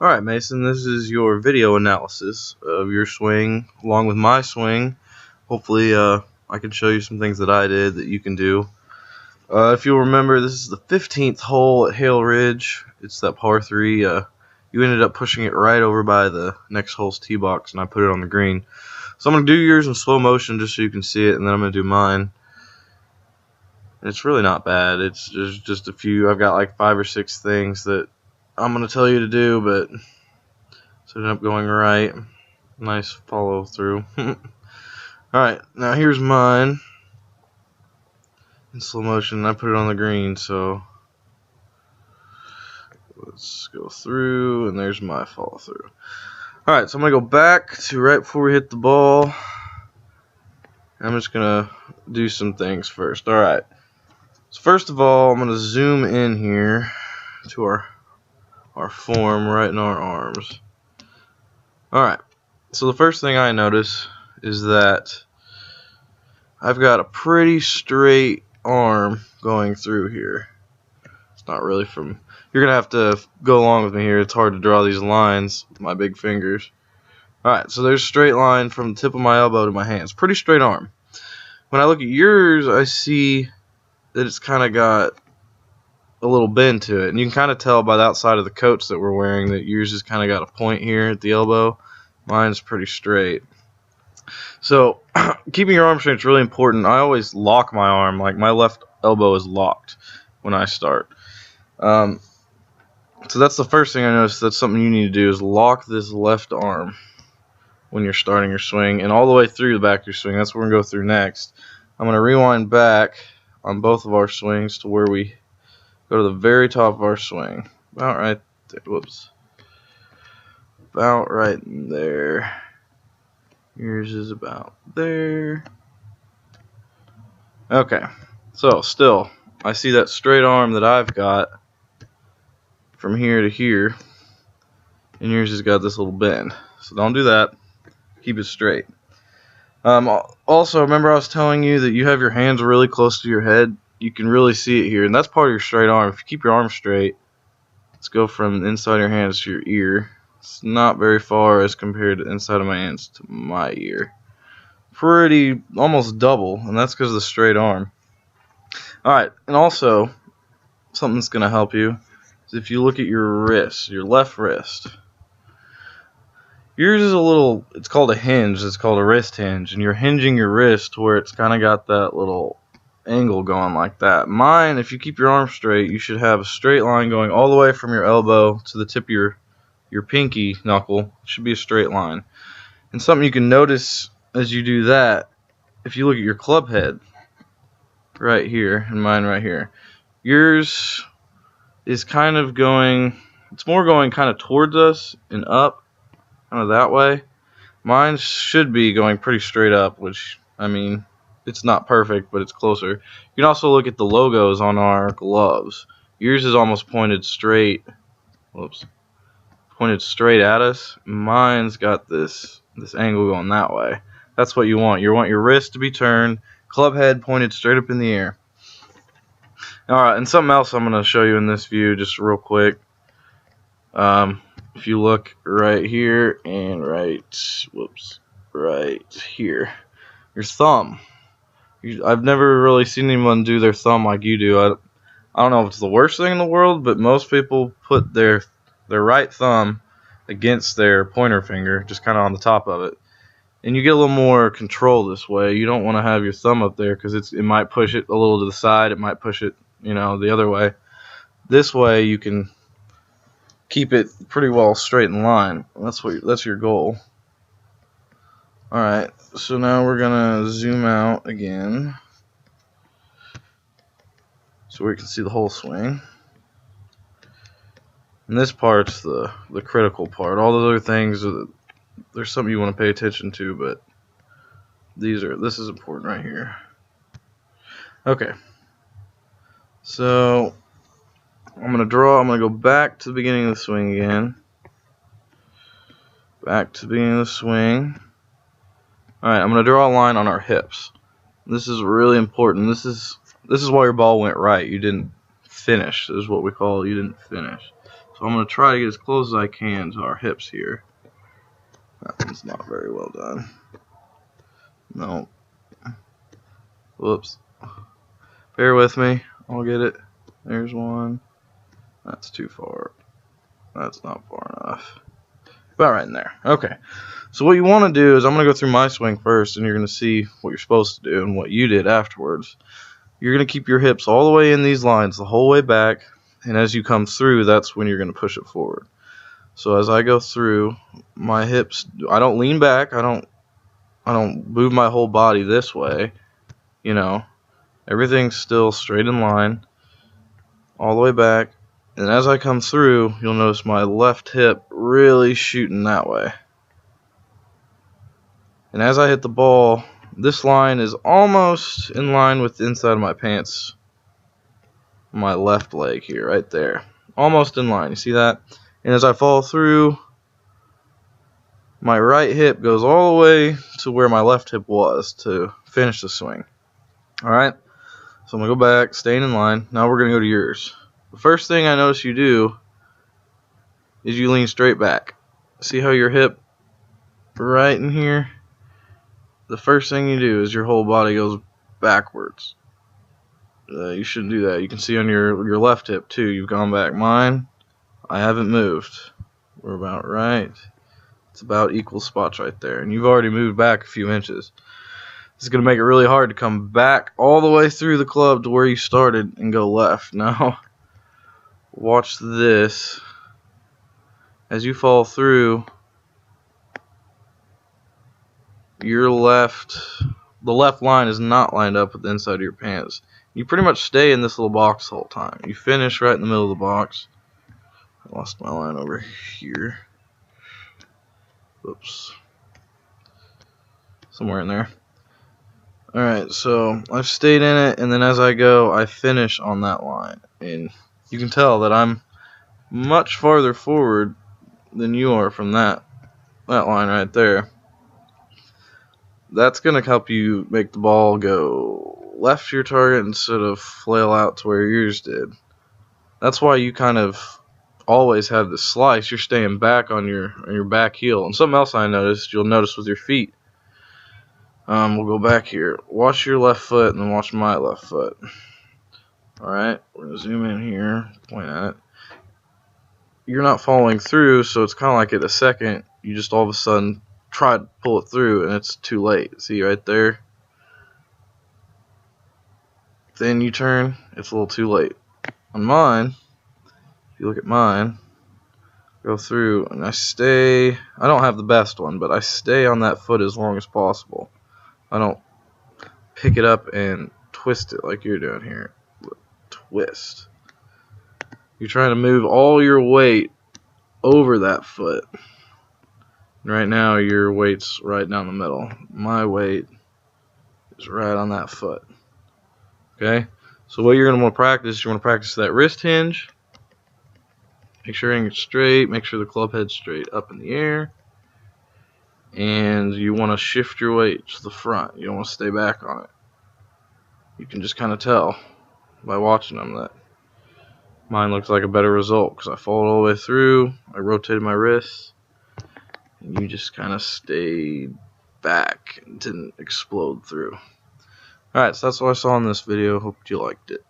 Alright, Mason, this is your video analysis of your swing along with my swing. Hopefully, I can show you some things that I did that you can do. If you'll remember, this is the 15th hole at Hale Ridge. It's that par 3. You ended up pushing it right over by the next hole's tee box, and I put it on the green. So I'm going to do yours in slow motion just so you can see it, and then I'm going to do mine. It's really not bad. It's just a few. I've got like 5 or 6 things that I'm going to tell you to do, but it ended up going right. Nice follow through. Alright, now here's mine in slow motion. I put it on the green, so let's go through, and there's my follow through. Alright, so I'm going to go back to right before we hit the ball. I'm just going to do some things first. Alright, so first of all, I'm going to zoom in here to our form right in our arms. Alright, so the first thing I notice is that I've got a pretty straight arm going through here. It's not really from... You're going to have to go along with me here. It's hard to draw these lines with my big fingers. Alright, so there's a straight line from the tip of my elbow to my hands. Pretty straight arm. When I look at yours, I see that it's kind of got a little bend to it. And you can kind of tell by the outside of the coats that we're wearing that yours has kind of got a point here at the elbow. Mine's pretty straight. So, keeping your arm straight is really important. I always lock my arm, like my left elbow is locked when I start. So that's the first thing I noticed. That's something you need to do, is lock this left arm when you're starting your swing, and all the way through the back of your swing. That's what we're going to go through next. I'm going to rewind back on both of our swings to where we go to the very top of our swing. About right there. Whoops. About right there. Yours is about there. Okay, so still, I see that straight arm that I've got from here to here, and yours has got this little bend. So don't do that. Keep it straight. Also, remember I was telling you that you have your hands really close to your head. You can really see it here, and that's part of your straight arm. If you keep your arm straight, let's go from the inside of your hands to your ear. It's not very far as compared to inside of my hands to my ear. Pretty, almost double, and that's because of the straight arm. Alright, and also, something that's going to help you is if you look at your wrist, your left wrist. Yours is a little, it's called a hinge, it's called a wrist hinge, and you're hinging your wrist where it's kind of got that little angle going like that. Mine, if you keep your arm straight, you should have a straight line going all the way from your elbow to the tip of your pinky knuckle. It should be a straight line. And something you can notice as you do that, if you look at your club head right here and mine right here, yours is kind of going, it's more going kind of towards us and up, kind of that way. Mine should be going pretty straight up, which, I mean, it's not perfect, but it's closer. You can also look at the logos on our gloves. Yours is almost pointed straight. Whoops. Pointed straight at us. Mine's got this angle going that way. That's what you want. You want your wrist to be turned, club head pointed straight up in the air. Alright, and something else I'm going to show you in this view just real quick. If you look right here and right here, your thumb. I've never really seen anyone do their thumb like you do. I don't know if it's the worst thing in the world, but most people put their right thumb against their pointer finger, just kind of on the top of it. And you get a little more control this way. You don't want to have your thumb up there because it might push it a little to the side. It might push it, the other way. This way you can keep it pretty well straight in line. That's your goal. Alright, so now we're going to zoom out again so we can see the whole swing. And this part's the critical part. All the other things, there's something you want to pay attention to, but this is important right here. Okay. So I'm going to go back to the beginning of the swing again. Back to the beginning of the swing. Alright, I'm going to draw a line on our hips. This is really important. This is why your ball went right. You didn't finish. This is what we call you didn't finish. So So I'm going to try to get as close as I can to our hips here. That one's not very well done. No. Whoops. Bear with me. I'll get it. There's one. That's too far. That's not far enough. About right in there. Okay. So what you want to do is I'm going to go through my swing first, and you're going to see what you're supposed to do and what you did afterwards. You're going to keep your hips all the way in these lines the whole way back, and as you come through, that's when you're going to push it forward. So as I go through, my hips, I don't lean back, I don't move my whole body this way, you know. Everything's still straight in line, all the way back. And as I come through, you'll notice my left hip really shooting that way. And as I hit the ball, this line is almost in line with the inside of my pants. My left leg here, right there. Almost in line, you see that? And as I fall through, my right hip goes all the way to where my left hip was to finish the swing. Alright, so I'm going to go back, staying in line. Now we're going to go to yours. The first thing I notice you do is you lean straight back. See how your hip right in here? The first thing you do is your whole body goes backwards. You shouldn't do that. You can see on your left hip too, you've gone back. Mine, I haven't moved. We're about right. It's about equal spots right there. And you've already moved back a few inches. It's going to make it really hard to come back all the way through the club to where you started and go left. Now, watch this. As you fall through, the left line is not lined up with the inside of your pants. You pretty much stay in this little box the whole time. You finish right in the middle of the box. I lost my line over here. Oops. Somewhere in there. Alright, so I've stayed in it, and then as I go, I finish on that line. And you can tell that I'm much farther forward than you are from that line right there. That's going to help you make the ball go left to your target instead of flail out to where yours did. That's why you kind of always have the slice. You're staying back on your back heel. And something else I noticed, you'll notice with your feet. We'll go back here. Watch your left foot and then watch my left foot. Alright, we're going to zoom in here, point at it. You're not following through, so it's kind of like at a second, you just all of a sudden try to pull it through and it's too late. See right there? Then you turn, it's a little too late. On mine, if you look at mine, go through and I don't have the best one, but I stay on that foot as long as possible. I don't pick it up and twist it like you're doing here. Twist. You're trying to move all your weight over that foot. And right now your weight's right down the middle. My weight is right on that foot. Okay? So what you're going to want to practice that wrist hinge. Make sure everything's straight. Make sure the club head's straight up in the air. And you want to shift your weight to the front. You don't want to stay back on it. You can just kind of tell by watching them that mine looks like a better result because I followed all the way through. I rotated my wrists. And you just kind of stayed back and didn't explode through. Alright, so that's what I saw in this video. Hope you liked it.